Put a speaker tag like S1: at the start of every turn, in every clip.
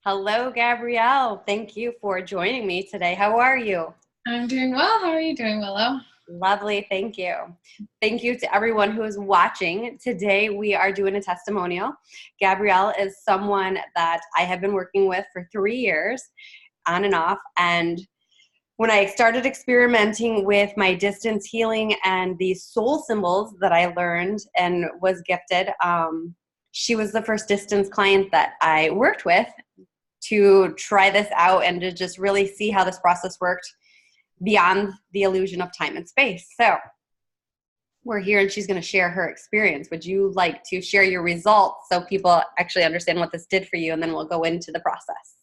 S1: Hello, Gabrielle. Thank you for joining me today. How are you?
S2: I'm doing well. How are you doing, Willow?
S1: Lovely. Thank you. Thank you to everyone who is watching. Today, we are doing a testimonial. Gabrielle is someone that I have been working with for 3 years, on and off. And when I started experimenting with my distance healing and the soul symbols that I learned and was gifted, she was the first distance client that I worked with to try this out and to just really see how this process worked beyond the illusion of time and space. So we're here and she's going to share her experience. Would you like to share your results so people actually understand what this did for you, and then we'll go into the process?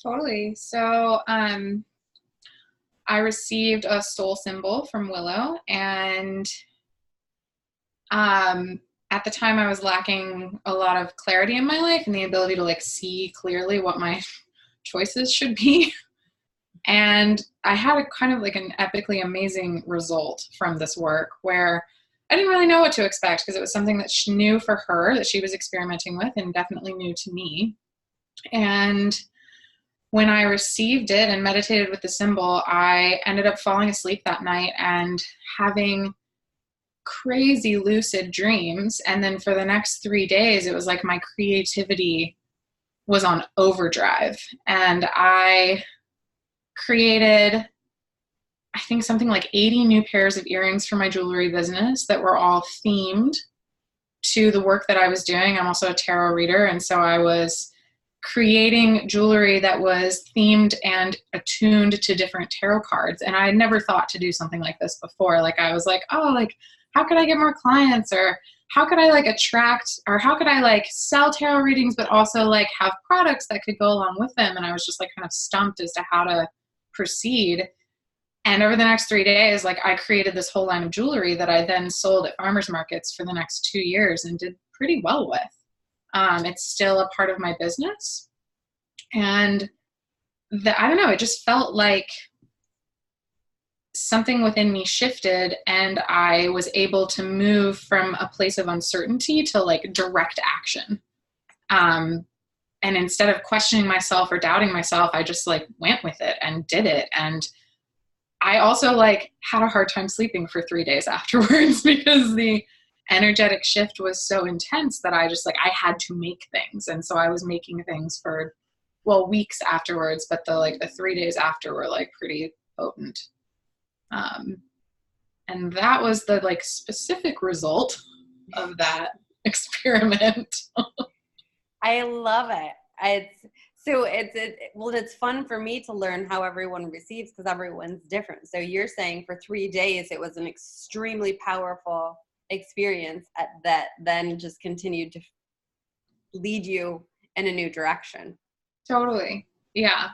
S2: Totally. So I received a soul symbol from Willow, and at the time I was lacking a lot of clarity in my life and the ability to see clearly what my choices should be. And I had a kind of an epically amazing result from this work where I didn't really know what to expect, because it was something that she knew for her that she was experimenting with and definitely new to me. And when I received it and meditated with the symbol, I ended up falling asleep that night and having crazy lucid dreams. And then for the next 3 days, it was like my creativity was on overdrive. And I created, I think, something like 80 new pairs of earrings for my jewelry business that were all themed to the work that I was doing. I'm also a tarot reader, and so I was creating jewelry that was themed and attuned to different tarot cards. And I had never thought to do something like this before. I was like, oh, how could I get more clients, or how could I attract, or how could I sell tarot readings, but also have products that could go along with them. And I was just kind of stumped as to how to proceed. And over the next 3 days, I created this whole line of jewelry that I then sold at farmers markets for the next 2 years and did pretty well with. It's still a part of my business. And I don't know, it just felt like something within me shifted, and I was able to move from a place of uncertainty to direct action. And instead of questioning myself or doubting myself, I just went with it and did it. And I also had a hard time sleeping for 3 days afterwards because the energetic shift was so intense that I had to make things. And so I was making things for, weeks afterwards, but the 3 days after were pretty potent. And that was the specific result of that experiment.
S1: I love it. It's fun for me to learn how everyone receives, because everyone's different. So you're saying for 3 days it was an extremely powerful experience that then just continued to lead you in a new direction.
S2: Totally. Yeah.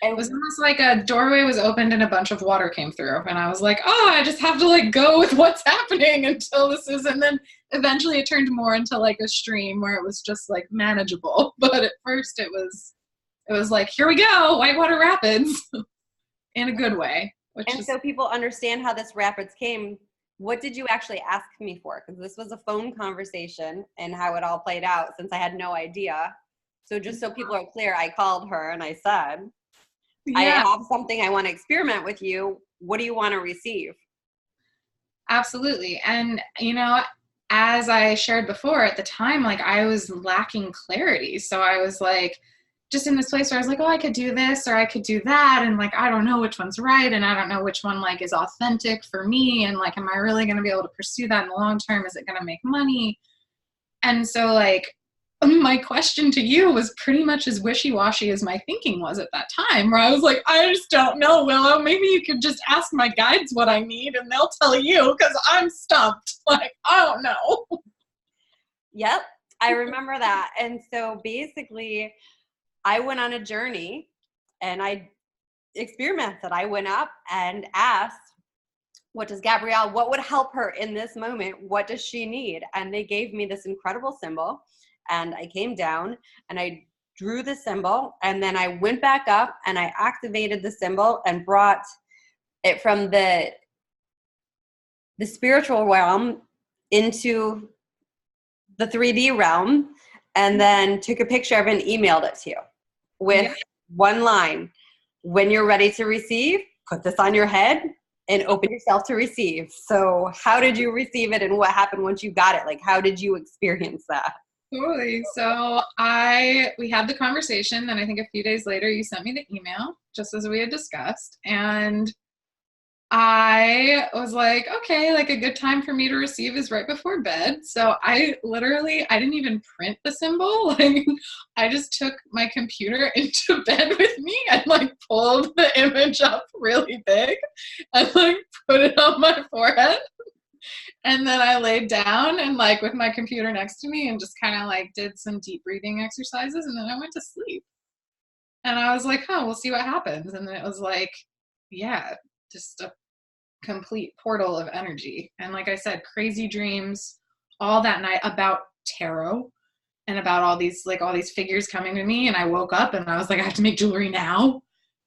S1: And
S2: it was almost like a doorway was opened and a bunch of water came through. And I was like, oh, I just have to go with what's happening until this is. And then eventually it turned more into a stream where it was just manageable. But at first it was here we go, whitewater rapids in a good way.
S1: So people understand how this rapids came. What did you actually ask me for? Because this was a phone conversation and how it all played out, since I had no idea. So just so people are clear, I called her and I said, I have something I want to experiment with you. What do you want to receive?
S2: Absolutely. And, as I shared before, at the time, I was lacking clarity. So I was just in this place where I was oh, I could do this or I could do that. And I don't know which one's right. And I don't know which one is authentic for me. And am I really going to be able to pursue that in the long term? Is it going to make money? And so my question to you was pretty much as wishy-washy as my thinking was at that time, where I was I just don't know, Willow. Maybe you could just ask my guides what I need and they'll tell you, because I'm stumped. I don't know.
S1: Yep, I remember that. And so basically, I went on a journey and I experimented. I went up and asked, what does Gabrielle, what would help her in this moment? What does she need? And they gave me this incredible symbol. And I came down and I drew the symbol, and then I went back up and I activated the symbol and brought it from the spiritual realm into the 3D realm, and then took a picture of it and emailed it to you. with
S2: Yeah.
S1: one line. When you're ready to receive, put this on your head and open yourself to receive. So how did you receive it and what happened once you got it? Like, how did you experience that?
S2: Totally. So we had the conversation, and I think a few days later you sent me the email, just as we had discussed. And I was like, okay, like a good time for me to receive is right before bed. So I didn't even print the symbol. Like, I just took my computer into bed with me and like pulled the image up really big and like put it on my forehead. And then I laid down and like with my computer next to me and just kind of like did some deep breathing exercises. And then I went to sleep. And I was like, we'll see what happens. And then it was like, yeah, just a complete portal of energy. And like I said, crazy dreams all that night about tarot and about all these figures coming to me. And I woke up and I was like, I have to make jewelry now.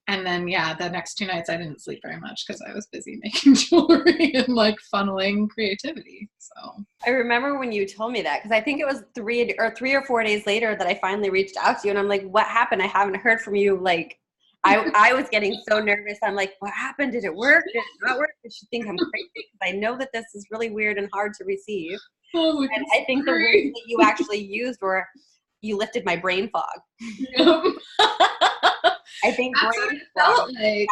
S2: And then, the next 2 nights I didn't sleep very much because I was busy making jewelry and like funneling creativity. So
S1: I remember when you told me that, because I think it was 3 or 4 days later that I finally reached out to you, and I'm like, what happened? I haven't heard from you. Like, I was getting so nervous. I'm like, what happened? Did it work? Did it not work? Did she think I'm crazy? Because I know that this is really weird and hard to receive. And I think the words that you actually used were, you lifted my brain fog. I think
S2: that's what it felt like.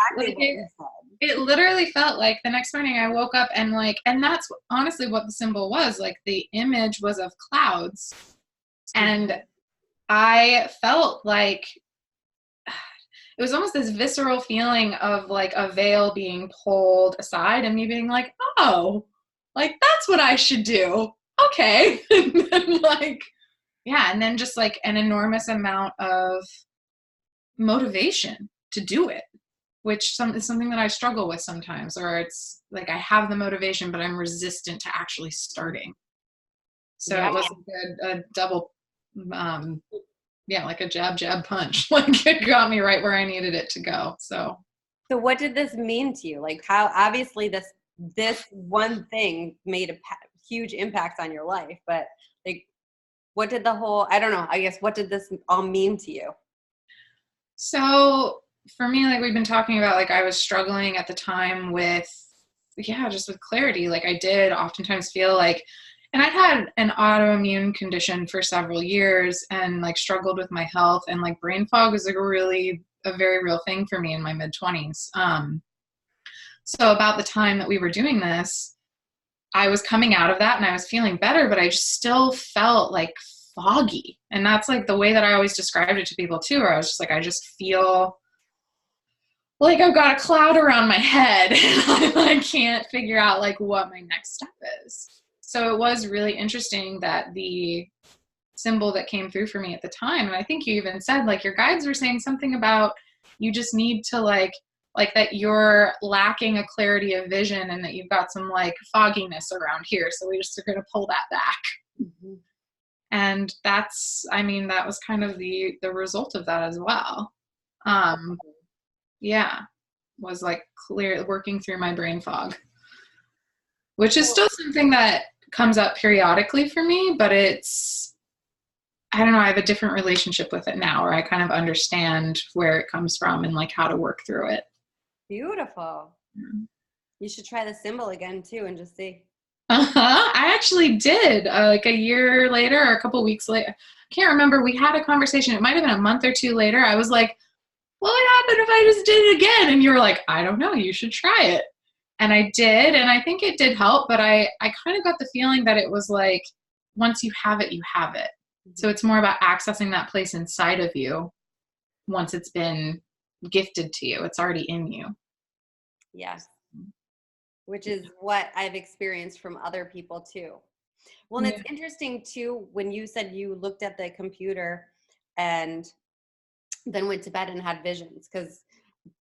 S2: It literally felt like the next morning I woke up and that's honestly what the symbol was. Like, the image was of clouds, and I felt like it was almost this visceral feeling of like a veil being pulled aside and me being like, oh, like that's what I should do. Okay. And then and then just like an enormous amount of motivation to do it, which is something that I struggle with sometimes, or it's like I have the motivation, but I'm resistant to actually starting. So it was a double, like a jab punch. Like, it got me right where I needed it to go. So
S1: what did this mean to you? Like, how obviously this one thing made a huge impact on your life, but like, what did what did this all mean to you?
S2: So for me, like we've been talking about, like I was struggling at the time with, just with clarity. Like, I did oftentimes feel like, and I had an autoimmune condition for several years and like struggled with my health, and like brain fog was like a very real thing for me in my mid-20s. So about the time that we were doing this, I was coming out of that and I was feeling better, but I just still felt like foggy. And that's like the way that I always described it to people too, where I was just like, I just feel like I've got a cloud around my head and I can't figure out like what my next step is. So it was really interesting that the symbol that came through for me at the time, and I think you even said like your guides were saying something about you just need to like that you're lacking a clarity of vision and that you've got some like fogginess around here. So we just are going to pull that back. Mm-hmm. And that was kind of the result of that as well. Was like working through my brain fog, which is still something that comes up periodically for me, but I don't know, I have a different relationship with it now, where I kind of understand where it comes from and like how to work through it.
S1: Beautiful. Mm-hmm. You should try the symbol again too and just see.
S2: I actually did like a year later or a couple weeks later. I can't remember. We had a conversation. It might have been a month or two later. I was like, what would happen if I just did it again? And you were like, I don't know, you should try it. And I did, and I think it did help, but I kind of got the feeling that it was like, once you have it, you have it. Mm-hmm. So it's more about accessing that place inside of you once it's been gifted to you. It's already in you.
S1: Yes. Which is what I've experienced from other people too. Well, and it's interesting too, when you said you looked at the computer and then went to bed and had visions, because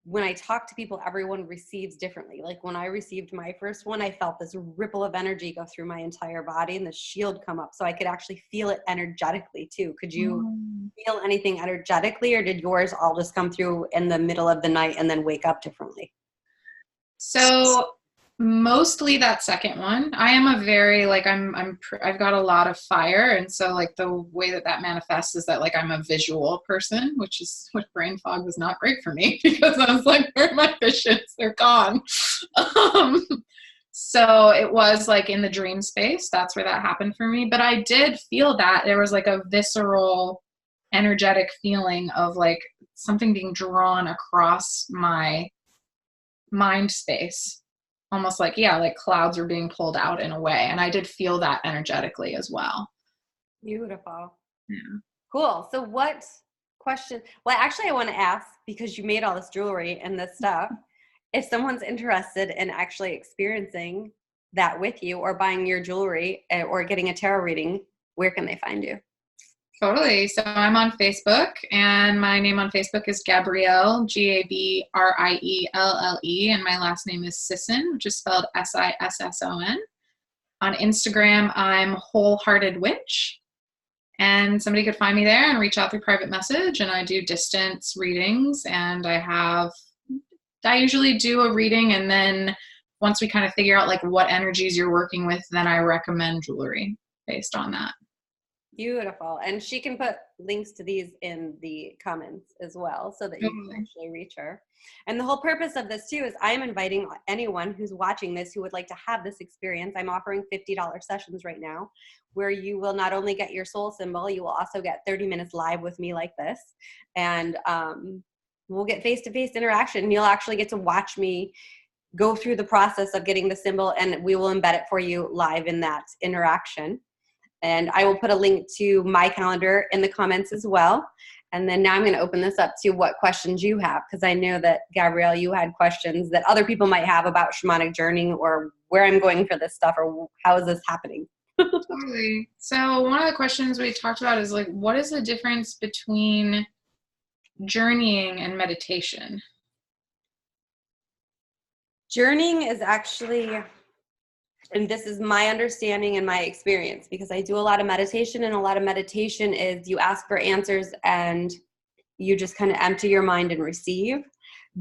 S1: when I talk to people, everyone receives differently. Like when I received my first one, I felt this ripple of energy go through my entire body and the shield come up. So I could actually feel it energetically too. Could you feel anything energetically, or did yours all just come through in the middle of the night and then wake up differently?
S2: So Mostly that second one. I am a very like I've got a lot of fire, and so like the way that manifests is that like I'm a visual person, which is what brain fog was not great for me because I was like, where are my visions? They're gone. Um, so it was like in the dream space. That's where that happened for me. But I did feel that there was like a visceral, energetic feeling of like something being drawn across my mind space, almost like, yeah, like clouds are being pulled out in a way. And I did feel that energetically as well.
S1: Beautiful.
S2: Yeah.
S1: Cool. So what question, well, actually I want to ask, because you made all this jewelry and this stuff, if someone's interested in actually experiencing that with you or buying your jewelry or getting a tarot reading, where can they find you?
S2: Totally. So I'm on Facebook, and my name on Facebook is Gabrielle, Gabrielle, and my last name is Sisson, which is spelled Sisson. On Instagram, I'm Wholehearted Witch, and somebody could find me there and reach out through private message, and I do distance readings, and I usually do a reading, and then once we kind of figure out like what energies you're working with, then I recommend jewelry based on that.
S1: Beautiful. And she can put links to these in the comments as well so that you can actually reach her. And the whole purpose of this too is I'm inviting anyone who's watching this who would like to have this experience. I'm offering $50 sessions right now where you will not only get your soul symbol, you will also get 30 minutes live with me like this. And we'll get face-to-face interaction. You'll actually get to watch me go through the process of getting the symbol, and we will embed it for you live in that interaction. And I will put a link to my calendar in the comments as well. And then now I'm going to open this up to what questions you have, because I know that, Gabrielle, you had questions that other people might have about shamanic journeying or where I'm going for this stuff or how is this happening.
S2: Totally. So one of the questions we talked about is like, what is the difference between journeying and meditation?
S1: Journeying is actually, and this is my understanding and my experience, because I do a lot of meditation, and a lot of meditation is you ask for answers and you just kind of empty your mind and receive.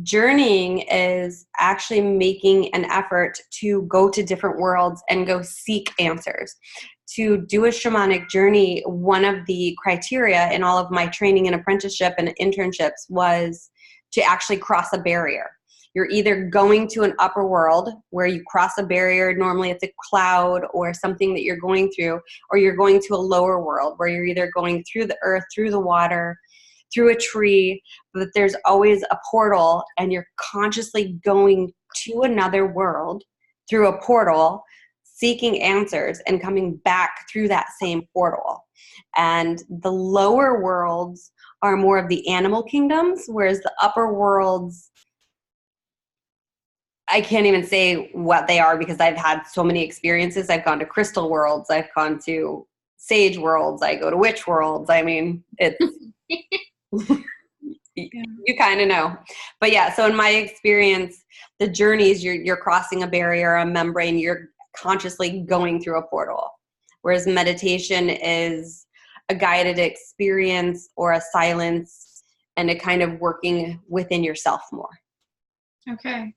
S1: Journeying is actually making an effort to go to different worlds and go seek answers. To do a shamanic journey, one of the criteria in all of my training and apprenticeship and internships was to actually cross a barrier. You're either going to an upper world where you cross a barrier, normally it's a cloud or something that you're going through, or you're going to a lower world where you're either going through the earth, through the water, through a tree, but there's always a portal, and you're consciously going to another world through a portal, seeking answers and coming back through that same portal. And the lower worlds are more of the animal kingdoms, whereas the upper worlds, I can't even say what they are because I've had so many experiences. I've gone to crystal worlds. I've gone to sage worlds. I go to witch worlds. I mean, it's, you kind of know. But yeah, so in my experience, the journeys, you're crossing a barrier, a membrane, you're consciously going through a portal. Whereas meditation is a guided experience or a silence and a kind of working within yourself more.
S2: Okay.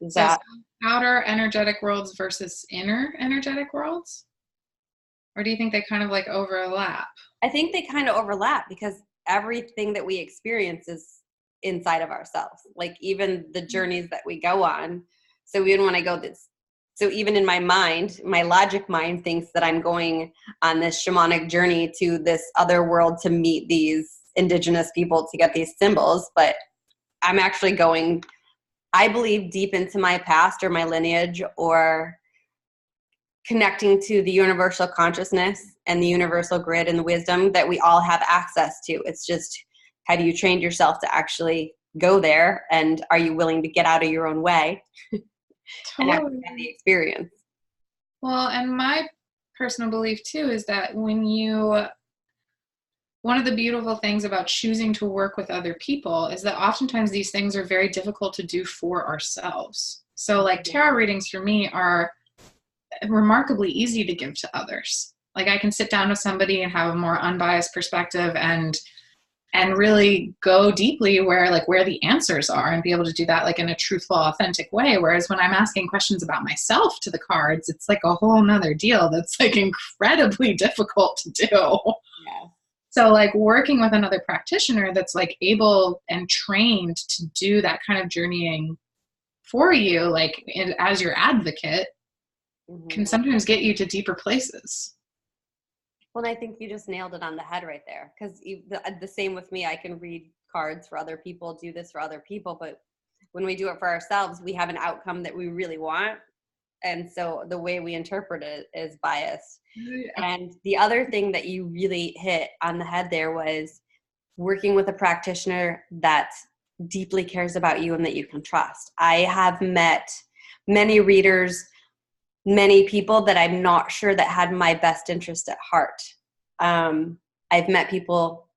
S1: So
S2: outer energetic worlds versus inner energetic worlds? Or do you think they kind of like overlap?
S1: I think they kind of overlap because everything that we experience is inside of ourselves. Like even the journeys that we go on. So even when I go this, so even in my mind, my logic mind thinks that I'm going on this shamanic journey to this other world to meet these indigenous people to get these symbols. But I'm actually going, I believe, deep into my past or my lineage, or connecting to the universal consciousness and the universal grid and the wisdom that we all have access to. It's just, have you trained yourself to actually go there, and are you willing to get out of your own way and actually have the experience?
S2: Well, and my personal belief too is that one of the beautiful things about choosing to work with other people is that oftentimes these things are very difficult to do for ourselves. So like tarot readings for me are remarkably easy to give to others. Like I can sit down with somebody and have a more unbiased perspective and and really go deeply where the answers are, and be able to do that like in a truthful, authentic way. Whereas when I'm asking questions about myself to the cards, it's like a whole nother deal that's like incredibly difficult to do.
S1: Yeah.
S2: So like working with another practitioner that's like able and trained to do that kind of journeying for you, like as your advocate, can sometimes get you to deeper places.
S1: Well, and I think you just nailed it on the head right there. Because the same with me, I can read cards for other people, do this for other people, but when we do it for ourselves, we have an outcome that we really want. And so the way we interpret it is biased. Yeah. And the other thing that you really hit on the head there was working with a practitioner that deeply cares about you and that you can trust. I have met many readers, many people that I'm not sure that had my best interest at heart. I've met people,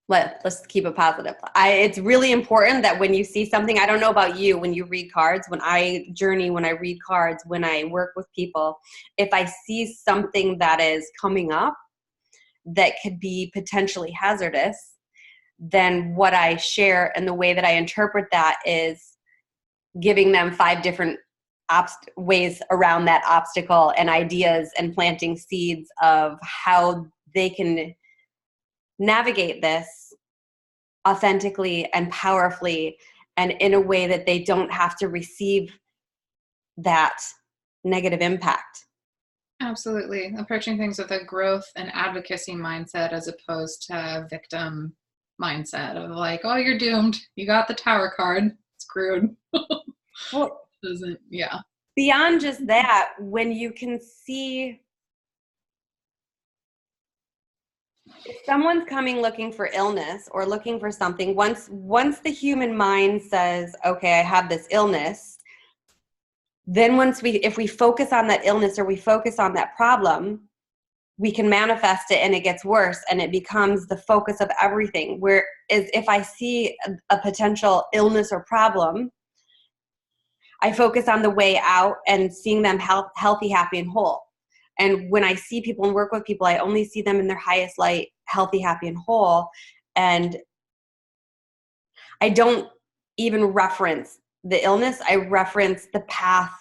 S1: let's keep it positive. It's really important that when you see something, I don't know about you, when you read cards, when I journey, when I read cards, when I work with people, if I see something that is coming up that could be potentially hazardous, then what I share and the way that I interpret that is giving them 5 different ways around that obstacle and ideas, and planting seeds of how they can navigate this authentically and powerfully, and in a way that they don't have to receive that negative impact.
S2: Absolutely. Approaching things with a growth and advocacy mindset, as opposed to victim mindset of like, oh, you're doomed. You got the Tower card. Screwed.
S1: Well,
S2: yeah.
S1: Beyond just that, when you can see if someone's coming looking for illness or looking for something, once the human mind says, okay, I have this illness, then if we focus on that illness or we focus on that problem, we can manifest it and it gets worse and it becomes the focus of everything. Whereas if I see a potential illness or problem, I focus on the way out and seeing them healthy, happy, and whole. And when I see people and work with people, I only see them in their highest light, healthy, happy, and whole. And I don't even reference the illness. I reference the path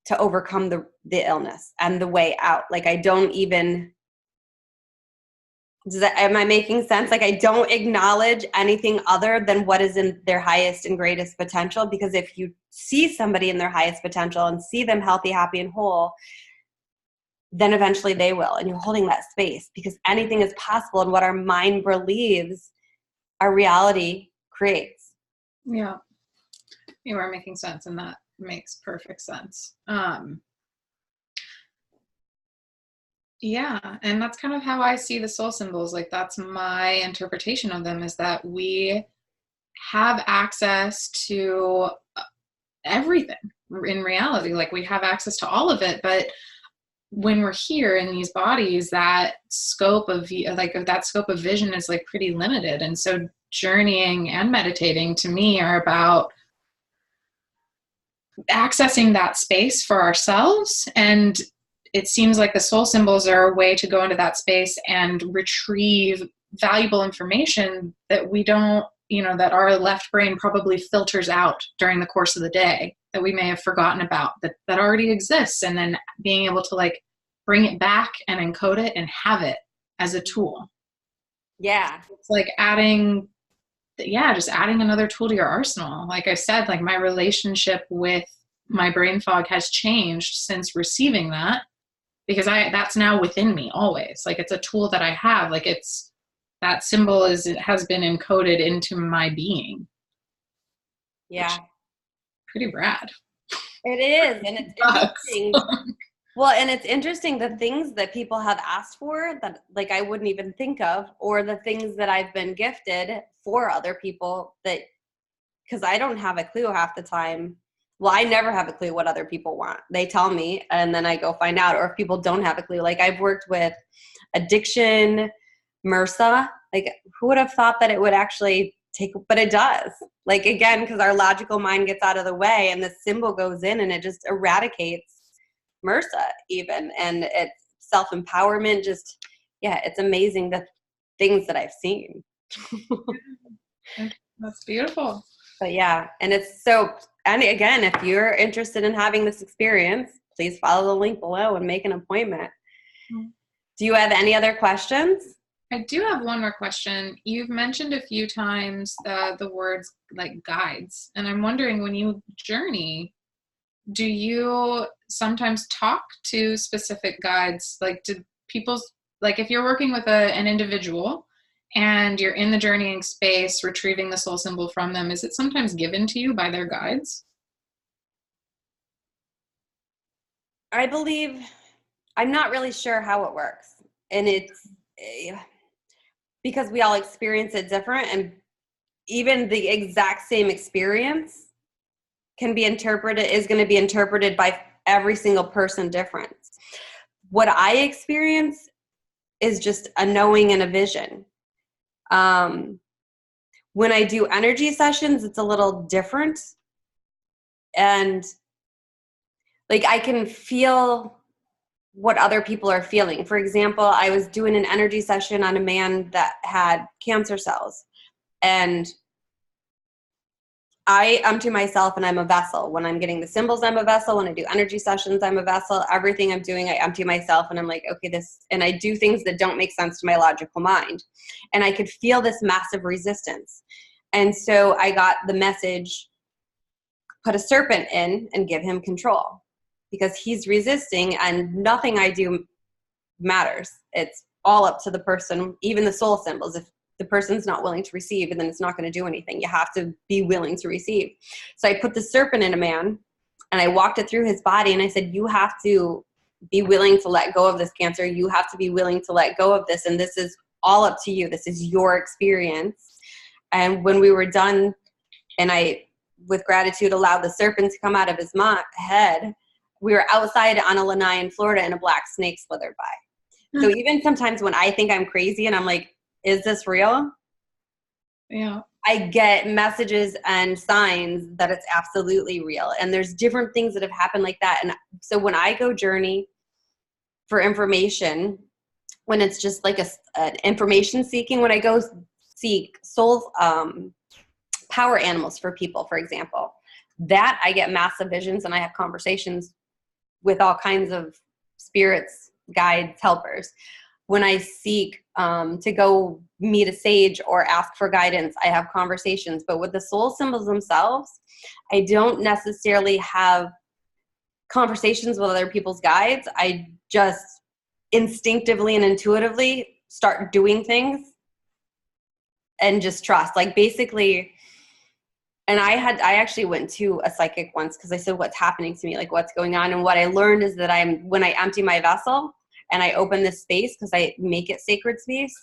S1: to overcome the illness and the way out. Like I don't even, am I making sense? Like I don't acknowledge anything other than what is in their highest and greatest potential, because if you see somebody in their highest potential and see them healthy, happy, and whole, then eventually they will. And you're holding that space, because anything is possible, and what our mind believes, our reality creates.
S2: Yeah. You are making sense, and that makes perfect sense. Yeah, and that's kind of how I see the soul symbols. Like that's my interpretation of them, is that we have access to everything in reality. Like we have access to all of it, but when we're here in these bodies, that scope of vision is like pretty limited. And so journeying and meditating to me are about accessing that space for ourselves. And it seems like the soul symbols are a way to go into that space and retrieve valuable information that we don't, that our left brain probably filters out during the course of the day, that we may have forgotten about, that already exists. And then being able to like bring it back and encode it and have it as a tool.
S1: Yeah.
S2: It's like just adding another tool to your arsenal. Like I said, like my relationship with my brain fog has changed since receiving that, because that's now within me always. Like it's a tool that I have. Like that symbol has been encoded into my being.
S1: Yeah.
S2: Pretty rad.
S1: It is. And it's interesting. Well, and it's interesting, the things that people have asked for that like I wouldn't even think of, or the things that I've been gifted for other people, that because I don't have a clue half the time. Well, I never have a clue what other people want. They tell me and then I go find out. Or if people don't have a clue, like I've worked with addiction, MRSA, like who would have thought that it would actually but it does. Like again, because our logical mind gets out of the way and the symbol goes in and it just eradicates MRSA even. And it's self-empowerment, it's amazing things that I've seen.
S2: That's beautiful.
S1: But yeah, and again, if you're interested in having this experience, please follow the link below and make an appointment. Mm-hmm. Do you have any other questions?
S2: I do have one more question. You've mentioned a few times the words like guides, and I'm wondering, when you journey, do you sometimes talk to specific guides? Like, if you're working with an individual and you're in the journeying space, retrieving the soul symbol from them, is it sometimes given to you by their guides?
S1: I believe, I'm not really sure how it works. And it's because we all experience it different, and even the exact same experience is going to be interpreted by every single person different. What I experience is just a knowing and a vision. When I do energy sessions, it's a little different. And like, I can feel what other people are feeling. For example, I was doing an energy session on a man that had cancer cells, and I empty myself and I'm a vessel. When I'm getting the symbols, I'm a vessel. When I do energy sessions, I'm a vessel. Everything I'm doing, I empty myself and I'm like, okay, and I do things that don't make sense to my logical mind. And I could feel this massive resistance. And so I got the message, put a serpent in and give him control, because he's resisting and nothing I do matters. It's all up to the person, even the soul symbols. If the person's not willing to receive, and then it's not going to do anything. You have to be willing to receive. So I put the serpent in a man and I walked it through his body, and I said, you have to be willing to let go of this cancer. You have to be willing to let go of this. And this is all up to you. This is your experience. And when we were done, and I, with gratitude, allowed the serpent to come out of his head, we were outside on a lanai in Florida, and a black snake slithered by. So even sometimes when I think I'm crazy and I'm like, is this real?
S2: Yeah.
S1: I get messages and signs that it's absolutely real. And there's different things that have happened like that. And so when I go journey for information, when it's just like an information seeking, when I go seek soul power animals for people, for example, that I get massive visions, and I have conversations with all kinds of spirits, guides, helpers. When I seek to go meet a sage or ask for guidance, I have conversations. But with the soul symbols themselves, I don't necessarily have conversations with other people's guides. I just instinctively and intuitively start doing things and just trust. Like, basically, and I actually went to a psychic once because I said, what's happening to me? Like, what's going on? And what I learned is that when I empty my vessel and I open this space, because I make it sacred space,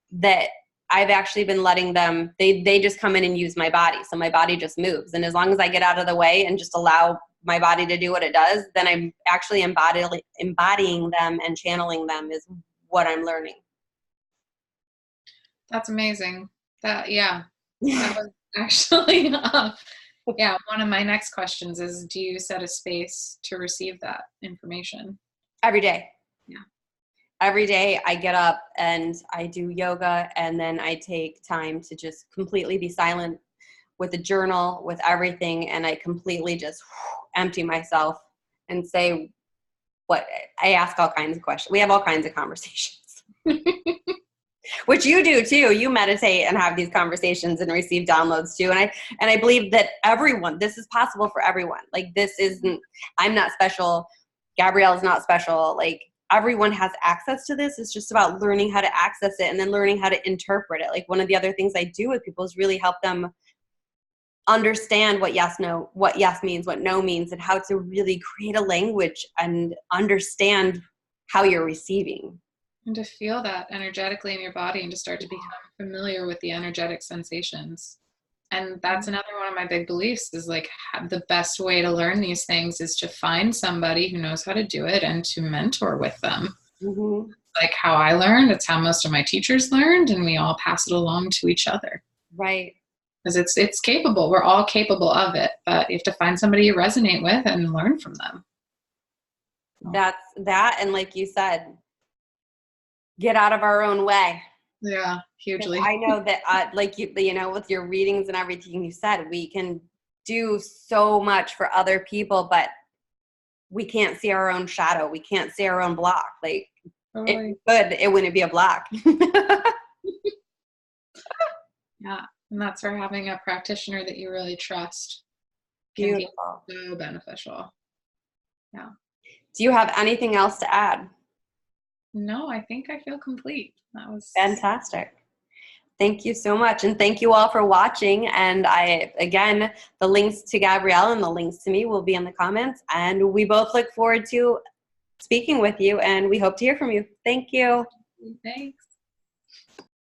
S1: that I've actually been letting them, they just come in and use my body. So my body just moves. And as long as I get out of the way and just allow my body to do what it does, then I'm actually embodying them and channeling them is what I'm learning.
S2: That's amazing. That was actually, one of my next questions is, do you set a space to receive that information?
S1: Every day.
S2: Yeah.
S1: Every day I get up and I do yoga, and then I take time to just completely be silent with a journal, with everything. And I completely just empty myself and say I ask all kinds of questions. We have all kinds of conversations, which you do too. You meditate and have these conversations and receive downloads too. And I believe that this is possible for everyone. Like, I'm not special. Gabrielle is not special. Like, everyone has access to this. It's just about learning how to access it and then learning how to interpret it. Like, one of the other things I do with people is really help them understand what yes means, what no means, and how to really create a language and understand how you're receiving.
S2: And to feel that energetically in your body, and to start to become familiar with the energetic sensations. And that's another one of my big beliefs is, like, the best way to learn these things is to find somebody who knows how to do it and to mentor with them. Mm-hmm. Like how I learned, it's how most of my teachers learned, and we all pass it along to each other.
S1: Right.
S2: Because it's capable. We're all capable of it, but you have to find somebody you resonate with and learn from them.
S1: That's that. And like you said, get out of our own way.
S2: Yeah,
S1: 'Cause
S2: hugely.
S1: I know that, like you know, with your readings and everything you said, we can do so much for other people, but we can't see our own shadow. We can't see our own block. Like, if
S2: Totally.
S1: we could, it wouldn't be a block.
S2: Yeah. And that's where having a practitioner that you really trust can be
S1: Beautiful.
S2: so beneficial. Yeah.
S1: Do you have anything else to add?
S2: No, I think I feel complete. That was
S1: Fantastic. Thank you so much. And thank you all for watching. And again, the links to Gabrielle and the links to me will be in the comments. And we both look forward to speaking with you, and we hope to hear from you. Thank you.
S2: thanks.